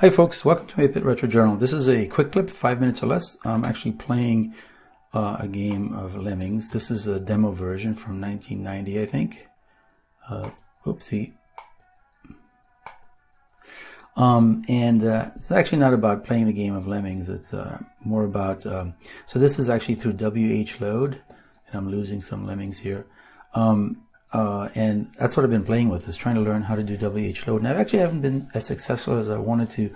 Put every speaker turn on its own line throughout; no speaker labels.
Hi folks, welcome to 8-Bit Retro Journal. This is a quick clip, 5 minutes or less. I'm actually playing a game of Lemmings. This is a demo version from 1990, I think. Oopsie. It's actually not about playing the game of Lemmings. It's more about, so this is actually through WHDLoad, and I'm losing some Lemmings here. And that's what I've been playing with, is trying to learn how to do WHDLoad. And I actually haven't been as successful as I wanted to.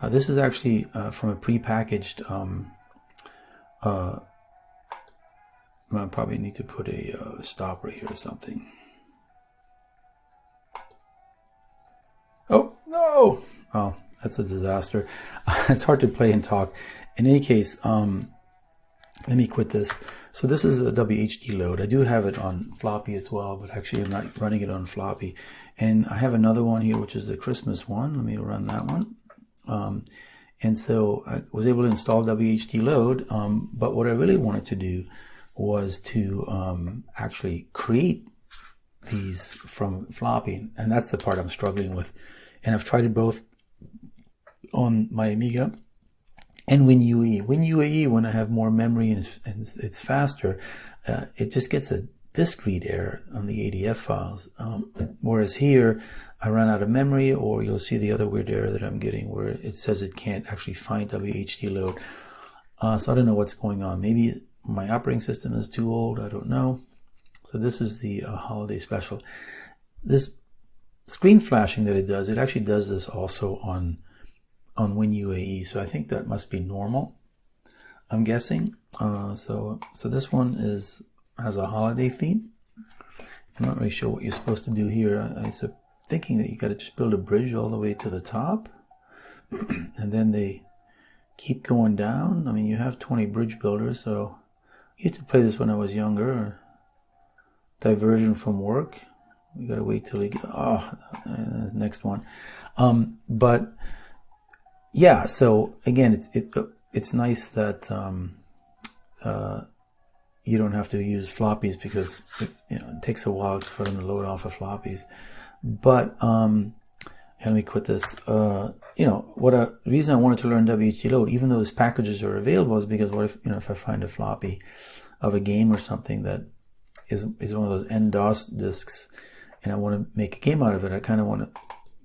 This is actually from a pre-packaged, I probably need to put a stopper here or something. Oh, no! Oh, that's a disaster. It's hard to play and talk. In any case, let me quit this. So this is a WHDLoad. I do have it on floppy as well, but actually I'm not running it on floppy. And I have another one here, which is the Christmas one. Let me run that one. And so I was able to install WHDLoad, but what I really wanted to do was to actually create these from floppy, and that's the part I'm struggling with. And I've tried it both on my Amiga and WinUAE. WinUAE, when I have more memory and it's faster, it just gets a disk read error on the ADF files. Whereas here, I run out of memory, or you'll see the other weird error that I'm getting where it says it can't actually find WHDLoad. So I don't know what's going on. Maybe my operating system is too old. I don't know. So this is the holiday special. This screen flashing that it does, it actually does this also on WinUAE, so I think that must be normal, I'm guessing. So this one has a holiday theme. I'm not really sure what you're supposed to do here. I'm thinking that you got to just build a bridge all the way to the top, and then they keep going down. I mean, you have 20 bridge builders, so I used to play this when I was younger. Diversion from work. We got to wait till we get, next one. But yeah, so again, it's nice that you don't have to use floppies, because it takes a while for them to load off of floppies. But let me quit this. The reason I wanted to learn WHDLoad, even though these packages are available, is because what if I find a floppy of a game or something that is one of those NDOS disks, and I want to make a game out of it. I kind of want to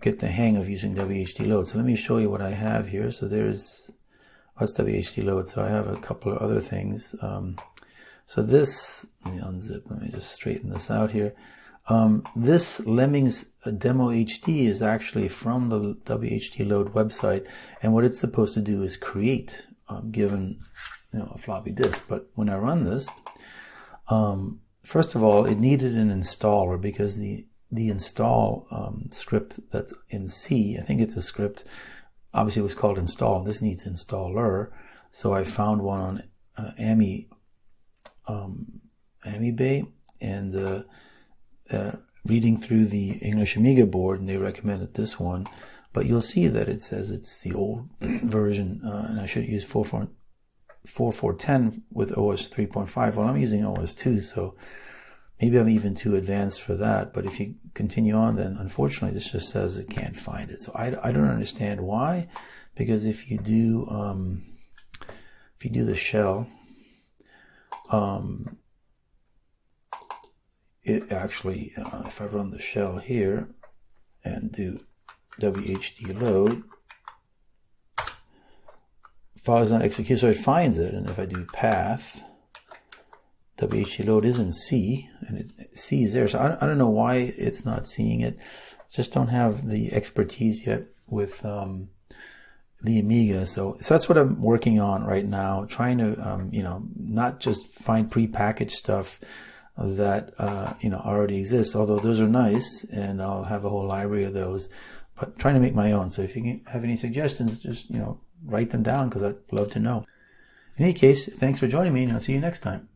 get the hang of using WHDLoad. So let me show you what I have here. So what's WHDLoad? So I have a couple of other things. So this, let me unzip, let me just straighten this out here. This Lemmings Demo HD is actually from the WHDLoad website, and what it's supposed to do is create, given a floppy disk. But when I run this, first of all, it needed an installer, because the install script that's in C, I think it's a script, obviously it was called install. This needs installer. So I found one on Amiga, and reading through the English Amiga board, and they recommended this one. But you'll see that it says it's the old version, and I should use 4.4.10 with OS 3.5. Well, I'm using OS 2, so maybe I'm even too advanced for that. But if you continue on, then unfortunately this just says it can't find it. So I don't understand why, because if you do the shell, it actually, if I run the shell here and do WHDLoad, file is not executed, so it finds it. And if I do path, WHDLoad is in C, and C is there. So I don't know why it's not seeing it. Just don't have the expertise yet with the Amiga. So that's what I'm working on right now, trying to not just find prepackaged stuff that already exists, although those are nice, and I'll have a whole library of those, but trying to make my own. So if you have any suggestions, just write them down, because I'd love to know. In any case, thanks for joining me, and I'll see you next time.